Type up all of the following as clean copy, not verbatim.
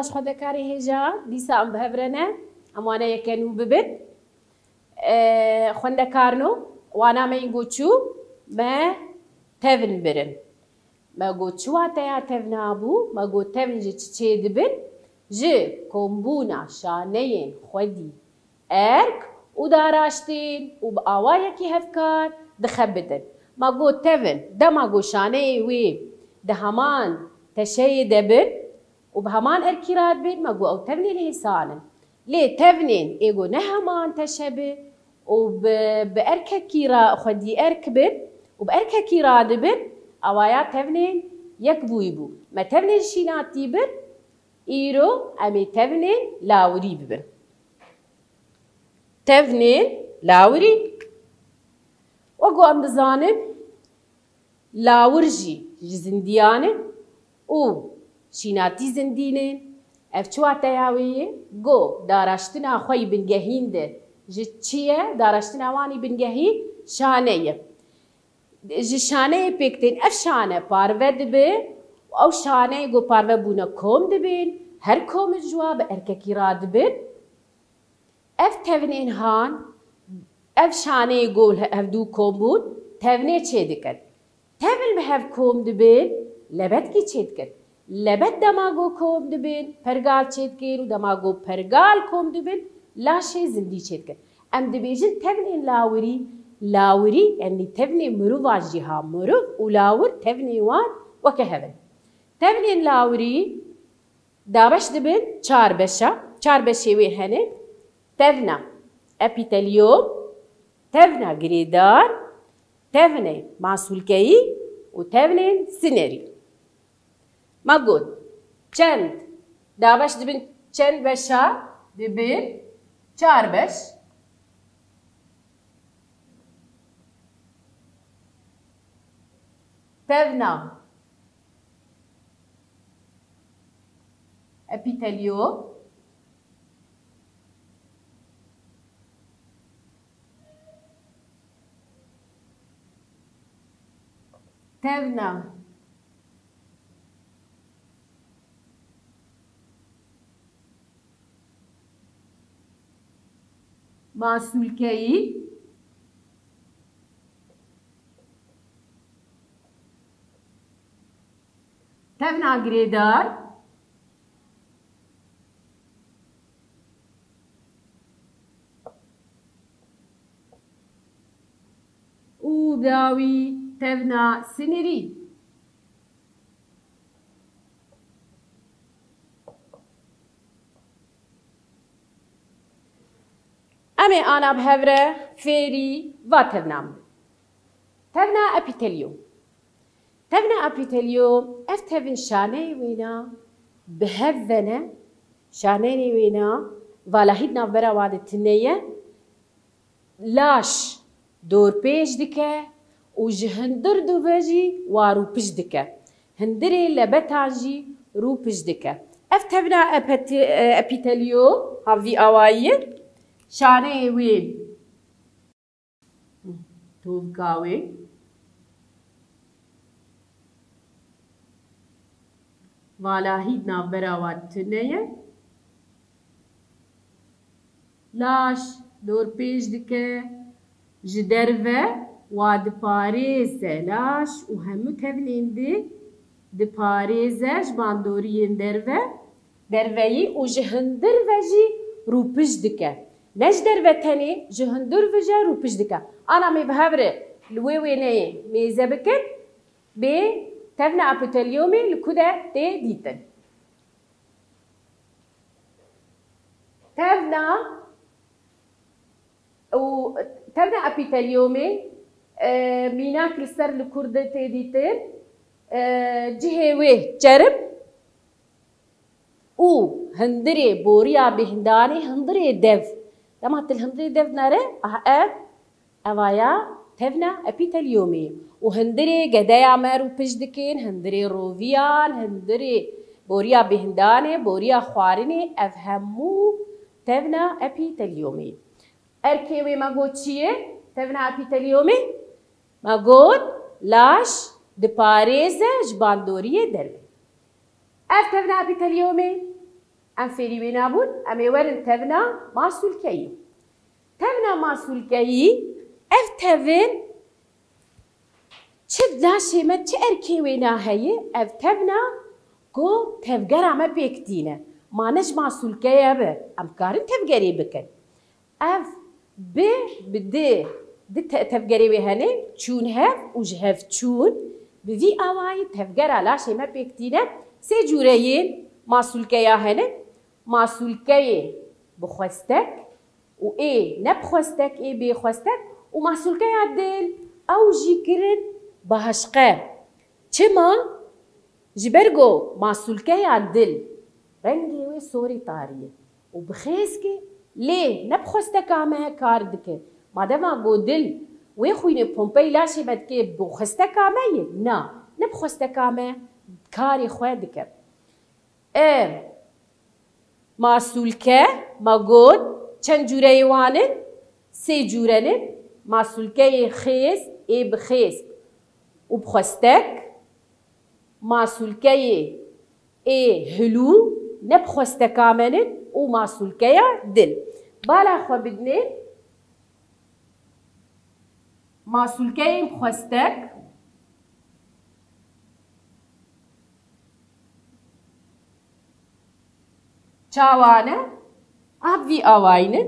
باش خودکاری هجا دیسا ام بهبرنه امانه یکنو ببید خوندکارنو وانا ما اینگوچو ما تفن برن ما گوچو هاتیا تفن ابو ما گو تفن جی چه دبن جی کومبونا شانین خودی ارک و داراشتین و بآوایه کی هفکار دخبتن ما گو تفن ده ما گو شانه وی ده همان تشي دبن وبهمان اركيرات بين ما جو او تبنين هيسانن ليه تبنين ايجو نهمان تشبه وبأركا كيرا خدي اركبن وبأركا كيرا دبن اوايا تبنين يكبو يبو ما تبنين شينات يبن ايرو امي تبنين لاوري ببن تبنين لاوري وقو ام بزانن لاورجي زنديانن او شیناتی زندینه اف چوات یاویه گو داراشتنا خوی بنگهینده جه چیه داراشتنا وانی بنگهی شانه جه شانه پیکتین اف شانه پارو دبه او شانه گو پارو بونا کوم دبین هر کوم جواب ارککی را دبین اف تونین هان اف شانه گو هف دو کوم بون تونه چه دکن تون به هف کوم دبین لبت کی چه دکن لبت دماغو کوم دبین پرگال چید کیر و دماغو پرگال کوم دبین لاشه زندی چید کر ام دبیجن تبنی لاوری یعنی تبنی مرو واجی ها مرو و لاور تبنی وان وکه هبن تبنی لاوری دابش دبین چار بشه وی هنه تبنا اپیتلیوم تبنا گریدار تبنی معسولکهی و تبنی سینری ما قلت چند دابش دبین چند بشا دبین چار بش تبنا اپیتلیو تبنا معسولکهی تبنا گریدار و داوی تبنا سنری أمي أنا بهبرة فيري واترنام تبنا أبيتليوم تبنا أبيتليوم أفتبن شاني وينا بهبنا شاني وينا والهيدنا برا واد التنية لاش دور بيش دكه وجهندر دو بجي وارو بيش دكه هندري لبتاجي رو بيش دكه أفتبنا أبيتليوم هذي أواير شانه وين توفقاوي والاهيد نابراوات تنية لاش دور بيش دكه جدرفه واد باريزه لاش وهمو تبنين دي باريزه جباندوريين درفهي وجهندر وجي رو بيش دكه نجدر وطني جهندر وجه رو پیش دکه انا می بهبره لوی وینه میزه بکن به تفنا اپیتلیومی لکوده تی دیتن تفنا اپیتلیومی مینا کلستر لکورده تی دیتن جهوی چرب او هندری بوریا بهندانی هندری دف لما تلهندري دف ناره أوايا تفنا أبيتليومي وهندري قدايا مارو بجدكين هندري روفيان هندري بوريا بهنداني بوريا خواريني أفهمو تفنا أبيتليومي أركيوي ما قوت شيه تفنا أبيتليومي ما قوت لاش دباريزة جباندورية دربي تفنا أبيتليومي ام فێری وێ نابوون ئەمێ وەرن تەڤنا ماسوولکەیی تەڤنا ماسوولکەیی ئەف تەڤن چ لاشێمە چ ئەرکێ وێنا هەیە ئەف تەڤنا گۆ تەڤگەرامە پێکتینە مانەش ماسوولکەیە بە ئەم کارن تەڤگەرێ بکەن ئەف بێ بدێ تەڤگەرێ وێ هەنێ چوون هەف و ji hev çûn bi vî awayî tevgera laşê me pêktîne sê cûreyên masûlkeya hene masûlkeyê bixwestek û ê nebixwestek ê bêxwestek û masûlkeya dil ew jî kirin bi heşqe çima ji ber got masûlkeya dil rengê wê sorî tarî ye û bi xêskê lê nebixwesteka me kar dike madema got dil wê xwînê pompeyê laşê me dike bi xwesteka me ye na ne bi xwesteka me karê xwe dike masûlke me got çend cûreyê wan in sê cûrenin masûlkeyê xêz ê bi xêz û bi xwestek masûlkeyê ê hilû ne bi xwesteka me nin û masûlkeya dil bala xwe bidinê masûlkeyên xwestek çawan e ev vî awayî ne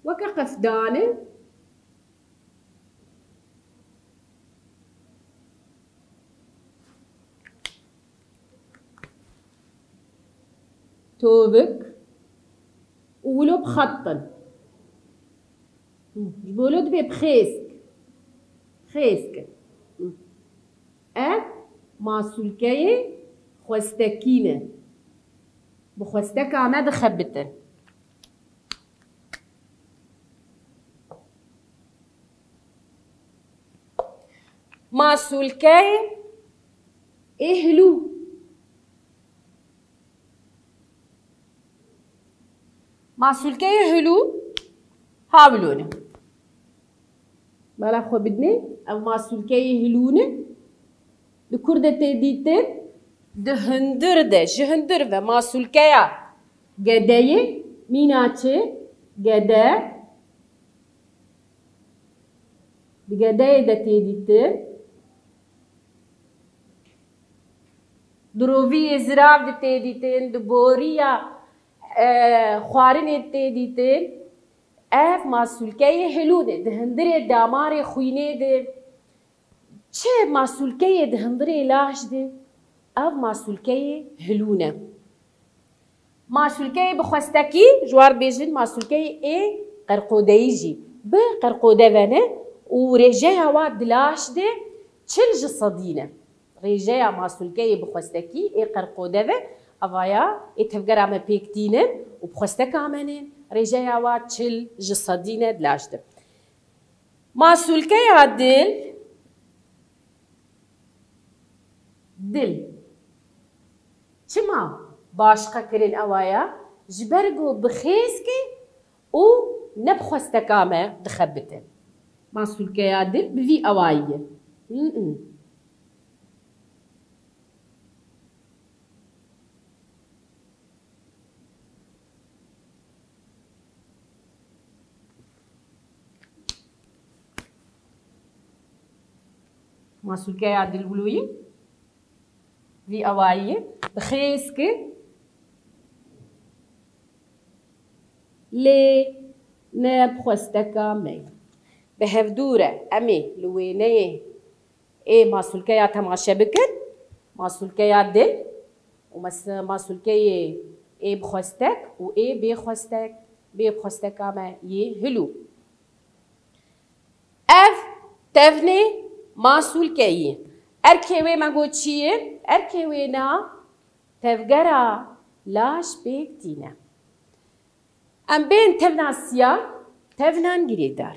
weke qefdan e tovik û wilo bixettin ji bo wilo dibe bixêsk xêsk e ev masûlkeyê xwestekî ne bi xwesteka me dixebitin masûlkeyê ê hilû masûlkeyê hilû hawilo ne bala xwe bidinê ev masûlkeyê hilû ne li kur de tê dîtin di hundir de ji hundir ve masûlkeya gedeyê mîna çi gede di gedeyê de tê dîtin di roviyê zirav de tê dîtin di boriya xwarinê tê dîtin ev masûlkeyê hilû ne di hundirê damarê xwînê de çi masûlkeyê di hundirê laş de ev masûlkeyê hilû ne masûlkeyê bi xwestekî ji war bêjin masûlkeyê ê qerqodeyî jî bi qerqode vene û rêjeya wa di laş de çil ji sedî ne rêjeya masûlkeyê bi xwestekî ê qerqode ve evaya ê tevgera me pêktînin û bi xwesteka me ne rêjeya wa çil ji sedî ne di laş de masûlkeya dil çima başqa kirin ewaya ji ber got bi xêskê û ne bi xwesteka me dixebitin masûlkeya dil bi vî ewayî ye masûlkeya dil wilûyî vî awayî bi xêskê lê ne bi xwesteka me bi hevdûr e em ê li wêneyê ê masûlkeya temaşe bikin masûlkeya dil û masûlkeyê ê bi xwestek û ê bêxwestek bê bi xwesteka me yê hilû ev tevnê masûlkeyî erkê wê me got çi ye erkê wê na tevgera laş pêktîne em bên tevna siyah tevnan girêdar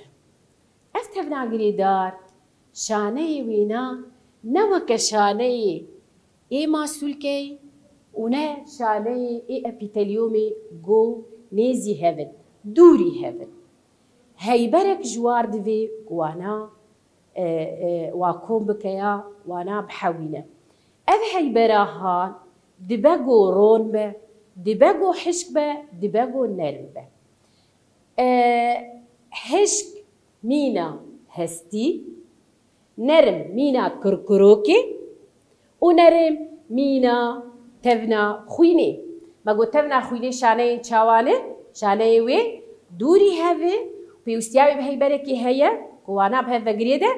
ev tevna girêdar şaneyê wê na ne weke şaneyê ê masûlkeyî û ne şaneyê ê epîtelyomê got nêzî hevin dûrî hevin heyberek ji war divê wana واكون بكيا وانا بحوينه هي براهان دبقو رون به دبقو حشك به دبقو نرم به حشك مينا هستي نرم مينا كركروكي ونرم مينا تفنا خويني ما قلت تفنا خويني شانه چاوانه شانه وي دوري هفه بيوستياوي بهي بركي هيا كوانا بهذا قريده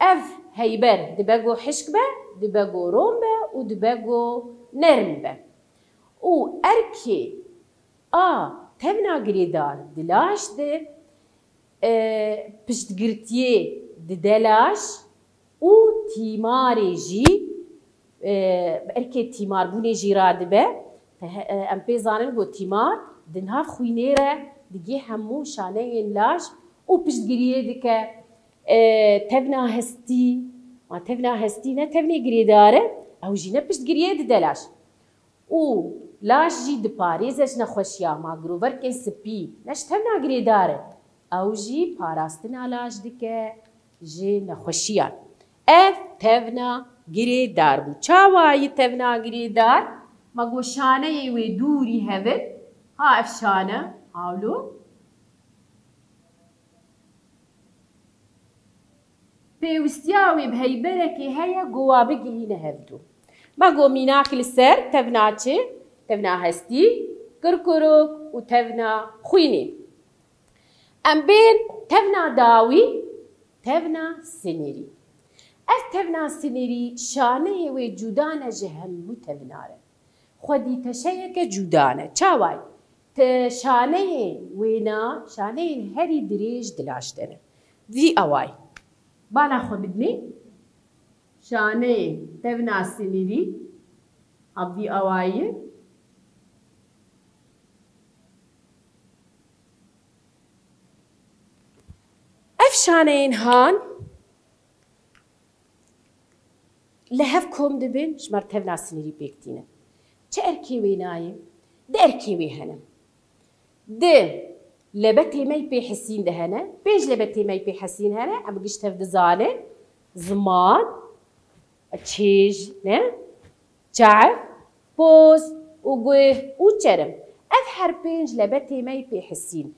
اف هيبر دبقو حشك به دبقو روم به ودبقو نرم به و اركي تفنا قريدار دلاش ده پشت گرتیه دلاش و تیماری جی ارکه تیمار بونه جی راد به ام پیزانن گو تیمار دنها خوینیره دیگه همو شانه لاش و پشت گریه دیگه تفنا هستی ما تفنا هستی نه تفنی گریه داره او جی نه پشت گریه دلاش و لاش جی دپاریزش نخوشیا ما گروور که سپی نش تفنا گریه داره او جی پاراستنا لاش دیگه جی نخوشیان اف تفنا گری دار بو چاوایی تفنا گری دار مگو شانه یوی دوری هفت ها اف شانه هاولو پیوستیاوی بهی برکی هیا گوا بگهینه هفتو مگو میناک لسر تفنا چه تفنا هستی کرکروک و تفنا خوینی ام بین تفنا داوی تفنا سنیری اف تفنا سنیری شانه و جودانه جهنمو تفناره خودی تشیک جودانه چاوای شانه وینا شانه هری دریج دلاشتنه وی اوای بانا خو بدنی شانه تفنا سنیری اب وی اوای اف شانه هان لهف كوم دبن شمر تفنا سنيري بيكتينه چه اركي ويناي ده اركي وي هنا ده لبتي ماي بيحسين ده هنا بيج لبتي ماي بيحسين هنا ام قش تفد زانه زمان تشيج نه تعب بوز وقوه وچرم اف هر بيج لبتي ماي بيحسين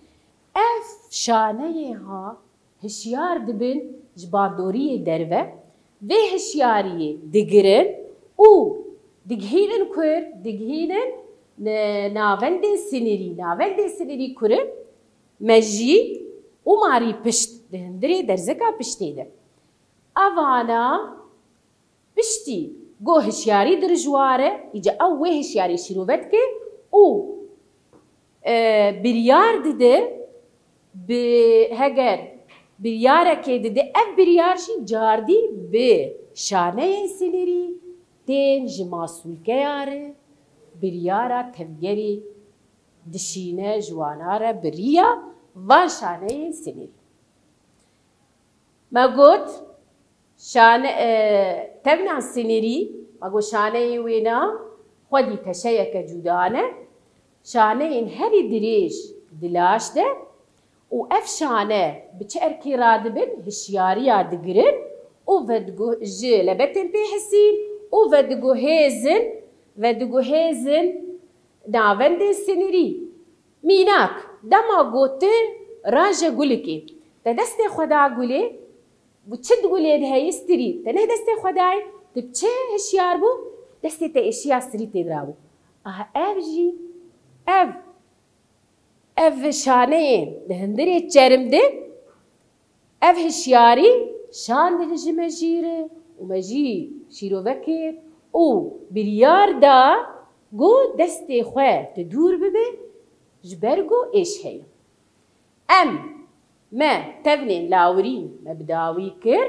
اف شانه ها هشيار دبن جباردوري دروه و هشیاریه دگرن او دگهینن کر دگهینن ناوند سنری کرن مجی و ماری پشت دهندری درزکا پشتی ده اوانا پشتی گو هشیاری درجواره ایجا او هشیاری شروعت که او بریار دیده به هگر بریاره که دیده اف بریارشی جاردی به شانه سنری تین جماسول که یاره بریاره تفگری دشینه جواناره بریا و شانه سنری ما گوت شانه تبنا سنری ما گوت شانه وینا خودی تشیک جودانه شانه این هری دریش دلاش ده و اف شانه بچه ارکی رادبن هشیاریا دگرن و ودگو جه لبتن پیحسین و ودگو هیزن ناوند سنری میناک دما گوته راجه گلکی تا دست خدا گله بچه گله ده استری تا نه دست خدای تا بچه هشیار بو دست تا اشیا سری تدرابو اف جی اف شانه دهندری چرم ده اف هشیاری شان ده جمجیره و مجی شیرو وکر او بریار دا گو دست خواه تدور ببه جبرگو ایش هی ما تبنين لاورين مبداوي كر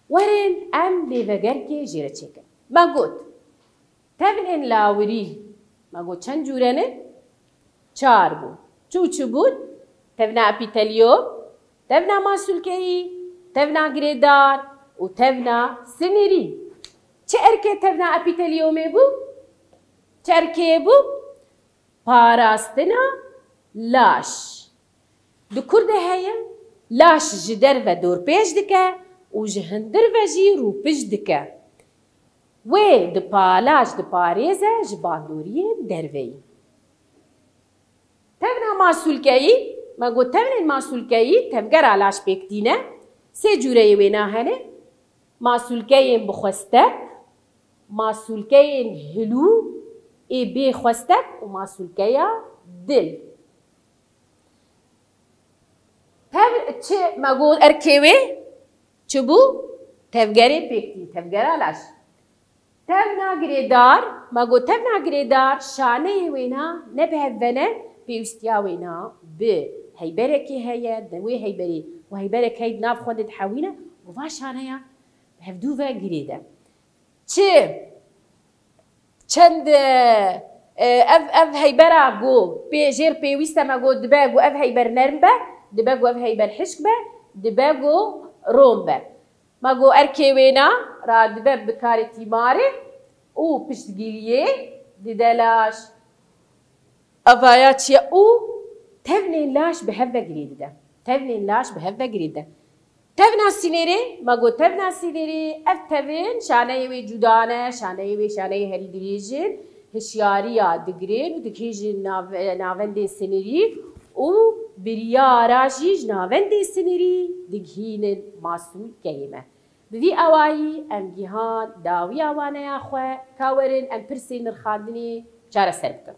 ورن بيفجر كي جيرة چكر ما قلت تبنين لاوري ما قلت چند جورنه چار بود چو بود تبنا اپیتلیوم تبنا ماسولکهی تبنا گریدار و تبنا سنیری چه ارکه تبنا اپیتلیومه بو چه ارکه بو پاراستنا لاش دو کرده هیا لاش ji derve dorpêj dike û ji hindirve jî rûpij dike. Wê di palaj diparêze ji bandoriyên derveyî. Tevna masûlkeyî, me got tevnên masûlkeyî tevgera laş pêk dîne. Sê cûreyê wêne hene. Masûlkeyên bixwestek, masûlkeyên hilû ê bêxwestek û masûlkeya dil. Tev çi me got erkê wê çi bû? Tevgerê pêk dîn, tevgera laş. Tevna girêdar, me got tevna girêdar şaneyê wêna ne bi hev vene pêwîstiya wêna bi heyberekê heye, di wê heyberê û heyberek hey nav xwe de dihewîne û va şaneya hevdû ve girêde. Çi çend ev heybera got jêr pêwîst e me got dibe got ev heyber nerm be, dibe got ev heyber hişk be, dibe got rom be. Me got erkê wêna radibe bi karê tîmarê û piştgiriyê dide laş. Evaya çi ye û tevnên laş bi hev ve girê dide. Tevnên laş bi hev ve girê dide. Tevna sînêrê, me got tevna sînêrê ev tevên şaneyê wê cuda ne, şaneyê wê şaneyê herî dirêjin, hişyariya digirên û dikêjin navendên sinêrî û biryara jî ji navendên sinêrî digihînin masûlkeyê me. Bi vî awayî em gihan dawiya waneya xwe ka werin em pirsên nirxandinê çareser bikin.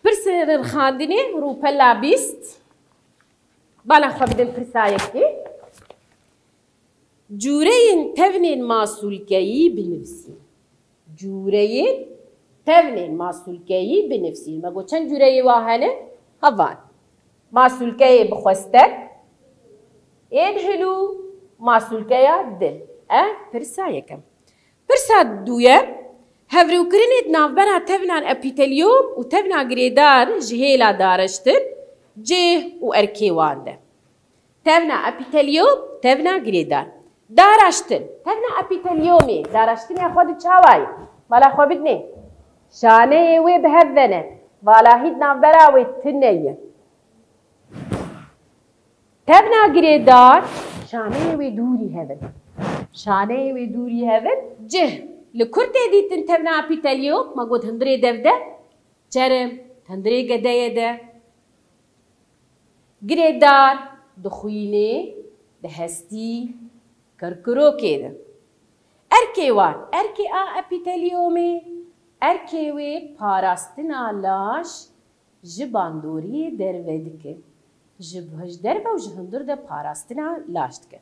Pirsên nirxandinê rûpela 20 bala xwe bidin pirsa yekê. Cûreyên tevnên masûlkeyî binivîsîn. Cûreyên tevnên masûlkeyî binivîsîn. Me got çend cûreyê wa hene? Hevan. Masûlkeyê bixwestek, ên hilû, masûlkeya dil. Ev pirsa yekem. Pirsa dûyem, hevrûkirinê di navbera tevnan epîtelyom û tevna girêdar ji hêla dareştin cêh û erkê wan de. Tevna epîtelyom, tevna girêdar. Daraştin, tevna epîtelyomê, daraştinê xwe di çawayê, mala xwe bidinê. Şaneyê wê bi hev vene, vala hîd navbera wê tune ye. Tevna girêdar, şaneyê wê dûrî hevin. Şaneyê wê dûrî hevin, cih. Li Kurtê dîtin tevna epîtelyom, me got hindirê dev de, çerim, hindirê gedeyê de. Girêdar, di xwînê, di hestî, kirkirokê de. Erkê wan, erkê a epîtelyomê, erkê wê parastina laş ji bandoriyê derve dike. Ji derve û ji hindir de parastina laş dike.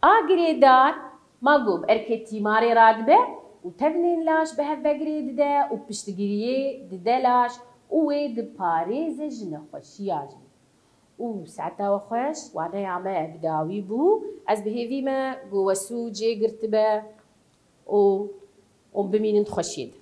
A girêdar, me got erkê tîmarê radibe û tevnên laş bi hev vegirê dide û piştgiriyê dide laş û wê diparêze ji nexweşiya jî. û saeta we xweş, waneya me bi dawî bû, ez bihêvî me got wesû cê girtibe û bimînin xweşiyê de.